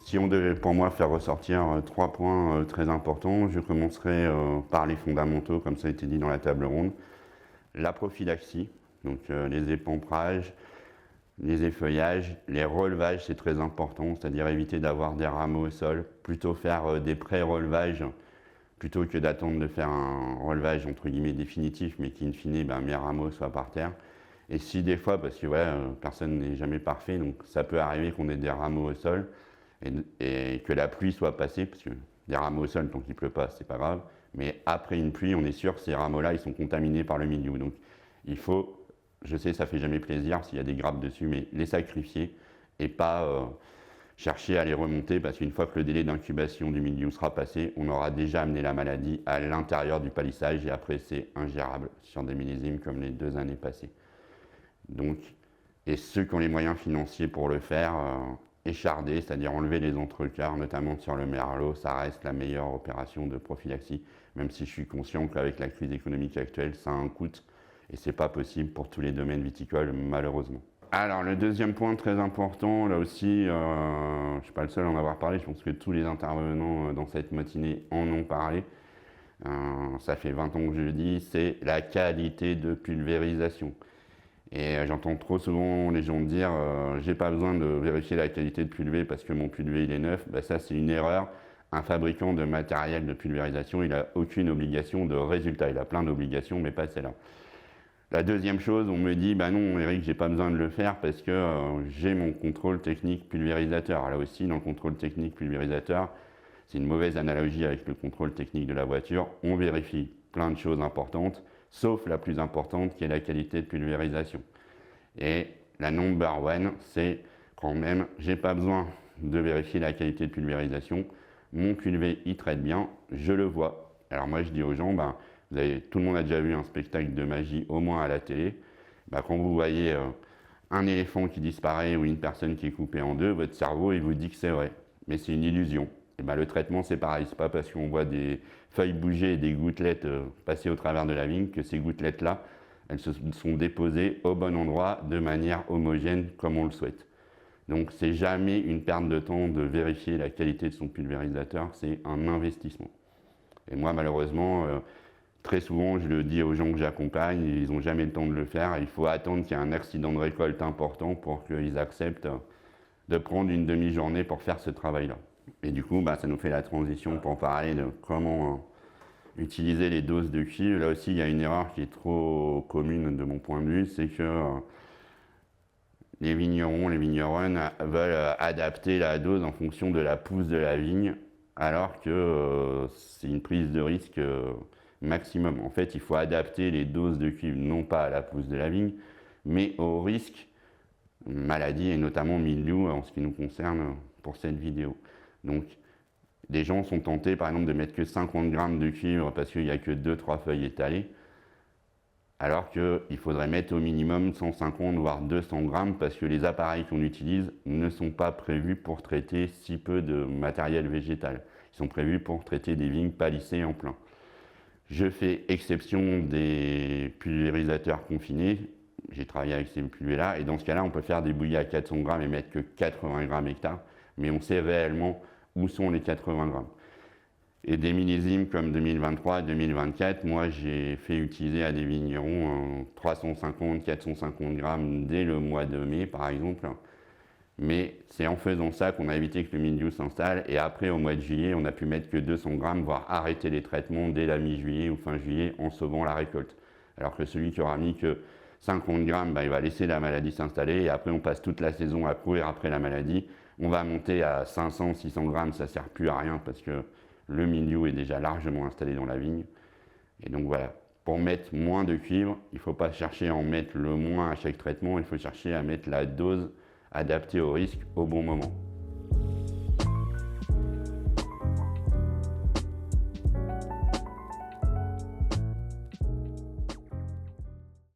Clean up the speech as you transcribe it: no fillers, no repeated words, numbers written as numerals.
Si on devait pour moi faire ressortir 3 points très importants, je commencerai par les fondamentaux, comme ça a été dit dans la table ronde. La prophylaxie, donc les épamperages, les effeuillages, les relevages, c'est très important, c'est-à-dire éviter d'avoir des rameaux au sol, plutôt faire des pré-relevages, plutôt que d'attendre de faire un relevage entre guillemets définitif, mais qui in fine, mes rameaux soient par terre. Et si des fois, parce que voilà, personne n'est jamais parfait, donc ça peut arriver qu'on ait des rameaux au sol, et que la pluie soit passée, parce que des rameaux au sol, tant qu'il ne pleut pas, c'est pas grave, mais après une pluie, on est sûr que ces rameaux-là, ils sont contaminés par le milieu. Donc il faut, je sais, ça fait jamais plaisir s'il y a des grappes dessus, mais les sacrifier et pas chercher à les remonter, parce qu'une fois que le délai d'incubation du milieu sera passé, on aura déjà amené la maladie à l'intérieur du palissage, et après c'est ingérable sur des millésimes comme les 2 années passées. Donc, et ceux qui ont les moyens financiers pour le faire, écharder, c'est-à-dire enlever les entrecœurs, notamment sur le merlot, ça reste la meilleure opération de prophylaxie, même si je suis conscient qu'avec la crise économique actuelle, ça a un coût, et c'est pas possible pour tous les domaines viticoles, malheureusement. Alors, le deuxième point très important, là aussi, je ne suis pas le seul à en avoir parlé, je pense que tous les intervenants dans cette matinée en ont parlé. Ça fait 20 ans que je le dis, c'est la qualité de pulvérisation. Et j'entends trop souvent les gens me dire j'ai pas besoin de vérifier la qualité de pulvé parce que mon pulvé il est neuf. Ça c'est une erreur. Un fabricant de matériel de pulvérisation, il n'a aucune obligation de résultat. Il a plein d'obligations, mais pas celle-là. La deuxième chose, on me dit non Eric, j'ai pas besoin de le faire parce que j'ai mon contrôle technique pulvérisateur. Là aussi, dans le contrôle technique pulvérisateur, c'est une mauvaise analogie avec le contrôle technique de la voiture. On vérifie plein de choses importantes, sauf la plus importante qui est la qualité de pulvérisation. Et la number one, c'est quand même, j'ai pas besoin de vérifier la qualité de pulvérisation. Mon pulvé, il traite bien, je le vois. Alors moi, je dis aux gens, tout le monde a déjà vu un spectacle de magie, au moins à la télé. Quand vous voyez un éléphant qui disparaît ou une personne qui est coupée en deux, votre cerveau, il vous dit que c'est vrai. Mais c'est une illusion. Et le traitement, c'est pareil. C'est pas parce qu'on voit des feuilles bouger et des gouttelettes passer au travers de la vigne que ces gouttelettes-là, elles se sont déposées au bon endroit de manière homogène comme on le souhaite. Donc c'est jamais une perte de temps de vérifier la qualité de son pulvérisateur, c'est un investissement. Et moi malheureusement, très souvent je le dis aux gens que j'accompagne, ils n'ont jamais le temps de le faire, il faut attendre qu'il y ait un accident de récolte important pour qu'ils acceptent de prendre une demi-journée pour faire ce travail-là. Et du coup, ça nous fait la transition pour parler de comment utiliser les doses de cuivre. Là aussi, il y a une erreur qui est trop commune de mon point de vue, c'est que les vignerons, les vigneronnes veulent adapter la dose en fonction de la pousse de la vigne, alors que c'est une prise de risque maximum. En fait, il faut adapter les doses de cuivre, non pas à la pousse de la vigne, mais au risque maladie et notamment mildiou en ce qui nous concerne pour cette vidéo. Donc, des gens sont tentés par exemple de mettre que 50 grammes de cuivre parce qu'il n'y a que 2-3 feuilles étalées, alors qu'il faudrait mettre au minimum 150 voire 200 grammes parce que les appareils qu'on utilise ne sont pas prévus pour traiter si peu de matériel végétal. Ils sont prévus pour traiter des vignes palissées en plein. Je fais exception des pulvérisateurs confinés, j'ai travaillé avec ces pulvés-là, et dans ce cas-là, on peut faire des bouillies à 400 grammes et mettre que 80 grammes hectare, mais on sait réellement où sont les 80 grammes. Et des millésimes comme 2023 et 2024, moi j'ai fait utiliser à des vignerons 350-450 grammes dès le mois de mai par exemple. Mais c'est en faisant ça qu'on a évité que le mildiou s'installe, et après au mois de juillet on a pu mettre que 200 grammes, voire arrêter les traitements dès la mi-juillet ou fin juillet en sauvant la récolte. Alors que celui qui aura mis que 50 grammes, il va laisser la maladie s'installer, et après on passe toute la saison à courir après la maladie. On va monter à 500-600 grammes, ça ne sert plus à rien parce que le mildiou est déjà largement installé dans la vigne. Et donc voilà, pour mettre moins de cuivre, il ne faut pas chercher à en mettre le moins à chaque traitement, il faut chercher à mettre la dose adaptée au risque au bon moment.